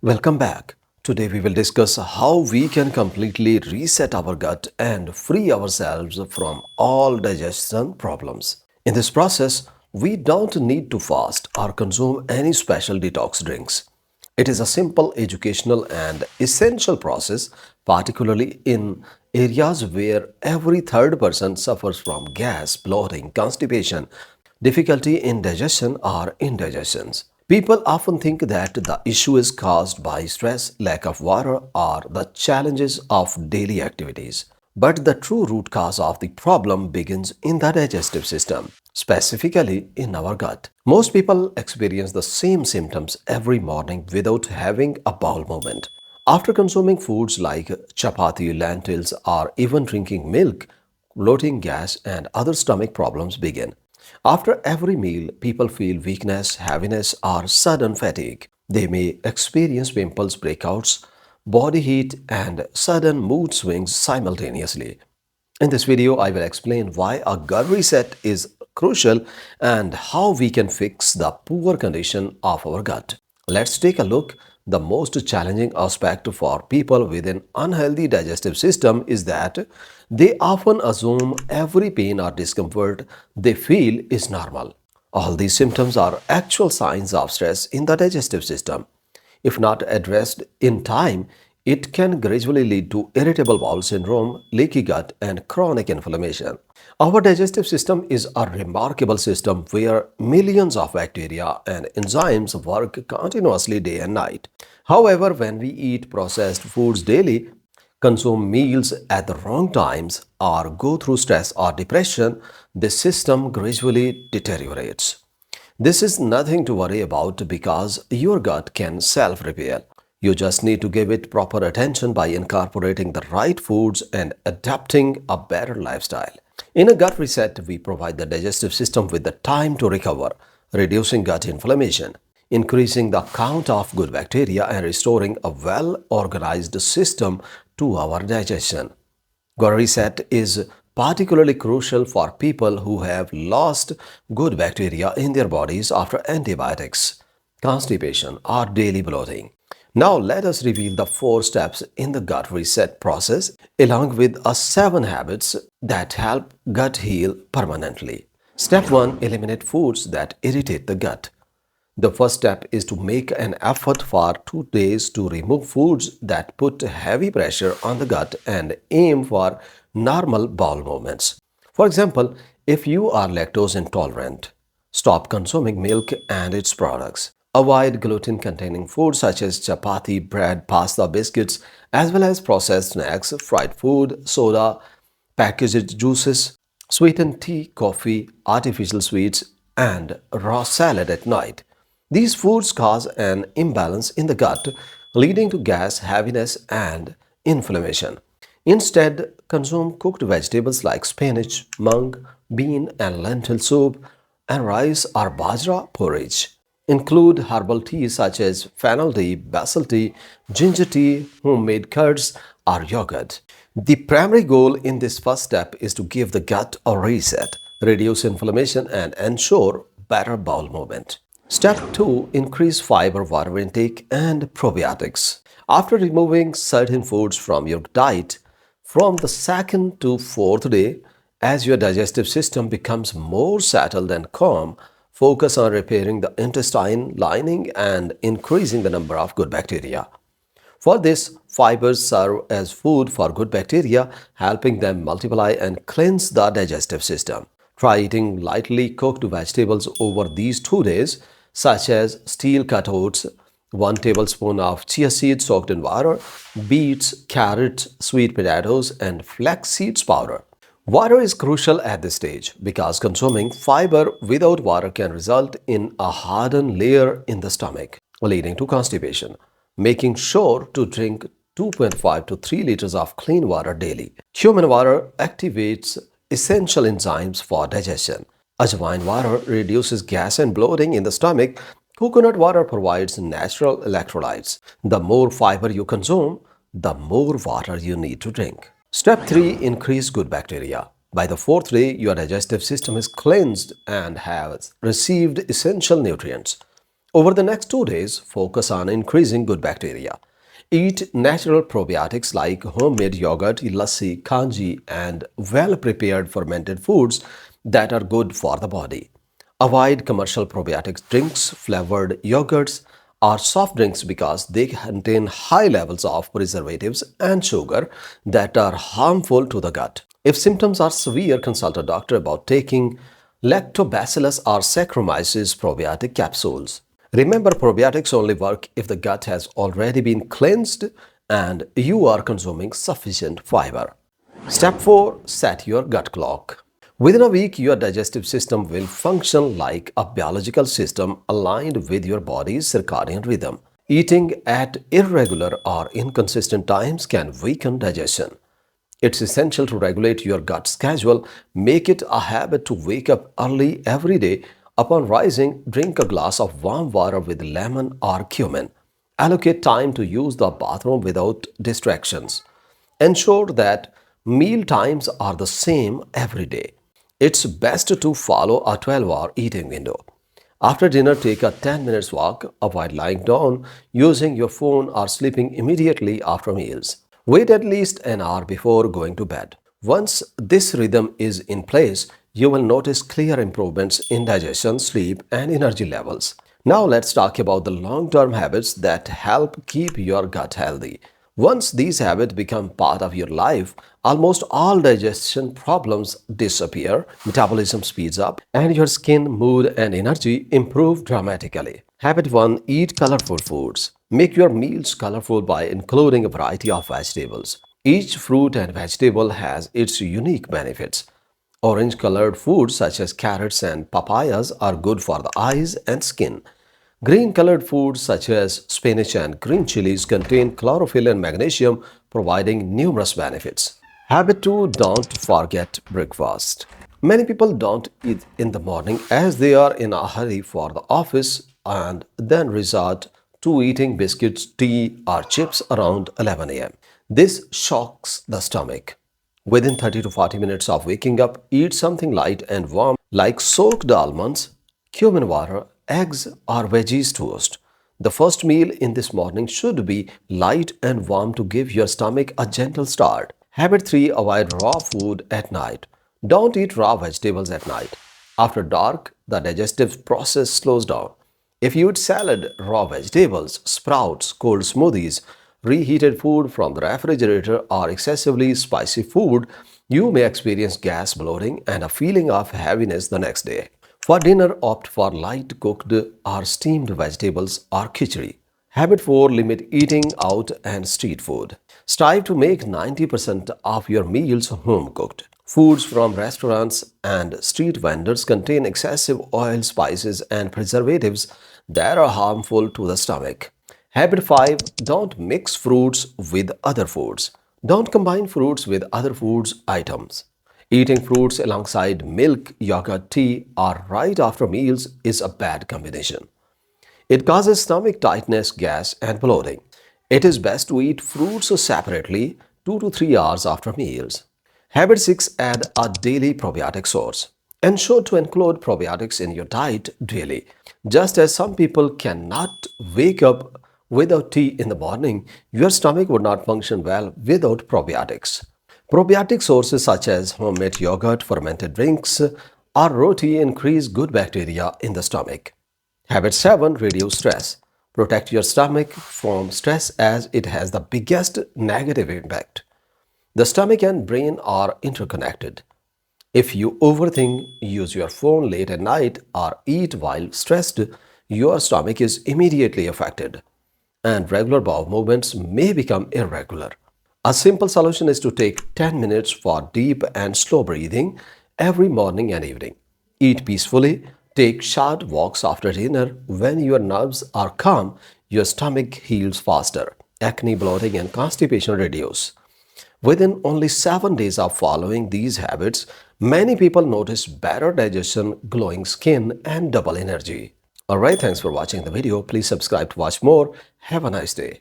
Welcome back. Today we will discuss how we can completely reset our gut and free ourselves from all digestion problems. In this process, we don't need to fast or consume any special detox drinks. It is a simple, educational, and essential process, particularly in areas where every third person suffers from gas, bloating, constipation, difficulty in digestion, or indigestions. People often think that the issue is caused by stress, lack of water, or the challenges of daily activities. But the true root cause of the problem begins in the digestive system, specifically in our gut. Most people experience the same symptoms every morning without having a bowel movement. After consuming foods like chapati, lentils, or even drinking milk, bloating, gas, and other stomach problems begin. After every meal, people feel weakness, heaviness, or sudden fatigue. They may experience pimples, breakouts, body heat, and sudden mood swings simultaneously. In this video, I will explain why a gut reset is crucial and how we can fix the poor condition of our gut. Let's take a look. The most challenging aspect for people with an unhealthy digestive system is that they often assume every pain or discomfort they feel is normal. All these symptoms are actual signs of stress in the digestive system. If not addressed in time, it can gradually lead to irritable bowel syndrome, leaky gut, and chronic inflammation. Our digestive system is a remarkable system where millions of bacteria and enzymes work continuously day and night. However, when we eat processed foods daily, consume meals at the wrong times, or go through stress or depression, the system gradually deteriorates. This is nothing to worry about because your gut can self repair. You just need to give it proper attention by incorporating the right foods and adapting a better lifestyle. In a gut reset, we provide the digestive system with the time to recover, reducing gut inflammation, increasing the count of good bacteria, and restoring a well organized system to our digestion. Gut reset is particularly crucial for people who have lost good bacteria in their bodies after antibiotics, constipation, or daily bloating. Now let us reveal the 4 steps in the gut reset process along with a 7 habits that help gut heal permanently. Step 1. Eliminate foods that irritate the gut. The first step is to make an effort for 2 days to remove foods that put heavy pressure on the gut and aim for normal bowel movements. For example, if you are lactose intolerant, stop consuming milk and its products. Avoid gluten-containing foods such as chapati, bread, pasta, biscuits, as well as processed snacks, fried food, soda, packaged juices, sweetened tea, coffee, artificial sweets, and raw salad at night. These foods cause an imbalance in the gut, leading to gas, heaviness, and inflammation. Instead, consume cooked vegetables like spinach, mung, bean, and lentil soup, and rice or bajra porridge. Include herbal teas such as fennel tea, basil tea, ginger tea, homemade curds, or yogurt. The primary goal in this first step is to give the gut a reset, reduce inflammation, and ensure better bowel movement. Step 2. Increase fiber, water intake, and probiotics. After removing certain foods from your diet, from the second to fourth day, as your digestive system becomes more settled and calm, focus on repairing the intestine lining and increasing the number of good bacteria. For this, fibers serve as food for good bacteria, helping them multiply and cleanse the digestive system. Try eating lightly cooked vegetables over these 2 days, such as steel-cut oats, 1 tablespoon of chia seeds soaked in water, beets, carrots, sweet potatoes, and flax seeds powder. Water is crucial at this stage because consuming fiber without water can result in a hardened layer in the stomach, leading to constipation. Making sure to drink 2.5 to 3 liters of clean water daily. Human water activates essential enzymes for digestion. Ajwain water reduces gas and bloating in the stomach. Coconut water provides natural electrolytes. The more fiber you consume, the more water you need to drink. Step 3. Increase good bacteria. By the fourth day, your digestive system is cleansed and has received essential nutrients. Over the next 2 days, focus on increasing good bacteria. Eat natural probiotics like homemade yogurt, lassi, kanji, and well-prepared fermented foods that are good for the body. Avoid commercial probiotics drinks, flavored yogurts, or soft drinks because they contain high levels of preservatives and sugar that are harmful to the gut. If symptoms are severe, consult a doctor about taking Lactobacillus or Saccharomyces probiotic capsules. Remember, probiotics only work if the gut has already been cleansed and you are consuming sufficient fiber. Step 4. Set your gut clock. Within a week, your digestive system will function like a biological system aligned with your body's circadian rhythm. Eating at irregular or inconsistent times can weaken digestion. It's essential to regulate your gut schedule. Make it a habit to wake up early every day. Upon rising, drink a glass of warm water with lemon or cumin. Allocate time to use the bathroom without distractions. Ensure that meal times are the same every day. It's best to follow a 12-hour eating window. After dinner, take a 10 minutes walk. Avoid lying down, using your phone, or sleeping immediately after meals. Wait at least an hour before going to bed. Once this rhythm is in place, you will notice clear improvements in digestion, sleep, and energy levels. Now let's talk about the long-term habits that help keep your gut healthy. Once these habits become part of your life, almost all digestion problems disappear, metabolism speeds up, and your skin, mood, and energy improve dramatically. Habit 1. Eat colorful foods. Make your meals colorful by including a variety of vegetables. Each fruit and vegetable has its unique benefits. Orange-colored foods such as carrots and papayas are good for the eyes and skin. Green-colored foods such as spinach and green chilies contain chlorophyll and magnesium, providing numerous benefits. Habit 2. Don't forget breakfast. Many people don't eat in the morning as they are in a hurry for the office and then resort to eating biscuits, tea, or chips around 11 a.m. This shocks the stomach. Within 30 to 40 minutes of waking up, eat something light and warm like soaked almonds, cumin water, eggs, or veggies toast. The first meal in this morning should be light and warm to give your stomach a gentle start. Habit 3. Avoid raw food at night. Don't eat raw vegetables at night. After dark, the digestive process slows down. If you eat salad, raw vegetables, sprouts, cold smoothies, reheated food from the refrigerator, or excessively spicy food, you may experience gas, bloating, and a feeling of heaviness the next day. For dinner, opt for light cooked or steamed vegetables or khichdi. Habit 4. Limit eating out and street food. Strive to make 90% of your meals home cooked. Foods from restaurants and street vendors contain excessive oil, spices, and preservatives that are harmful to the stomach. Habit 5. Don't mix fruits with other foods. Don't combine fruits with other foods items. Eating fruits alongside milk, yogurt, tea, or right after meals is a bad combination. It causes stomach tightness, gas, and bloating. It is best to eat fruits separately 2 to 3 hours after meals. Habit 6. Add a daily probiotic source. Ensure to include probiotics in your diet daily. Just as some people cannot wake up without tea in the morning, your stomach would not function well without probiotics. Probiotic sources such as homemade yogurt, fermented drinks, or roti increase good bacteria in the stomach. Habit 7. Reduce stress. Protect your stomach from stress as it has the biggest negative impact. The stomach and brain are interconnected. If you overthink, use your phone late at night, or eat while stressed, your stomach is immediately affected, and regular bowel movements may become irregular. A simple solution is to take 10 minutes for deep and slow breathing every morning and evening. Eat peacefully, take short walks after dinner. When your nerves are calm, your stomach heals faster. Acne, bloating, and constipation reduce. Within only 7 days of following these habits, many people notice better digestion, glowing skin, and double energy. Alright, thanks for watching the video. Please subscribe to watch more. Have a nice day.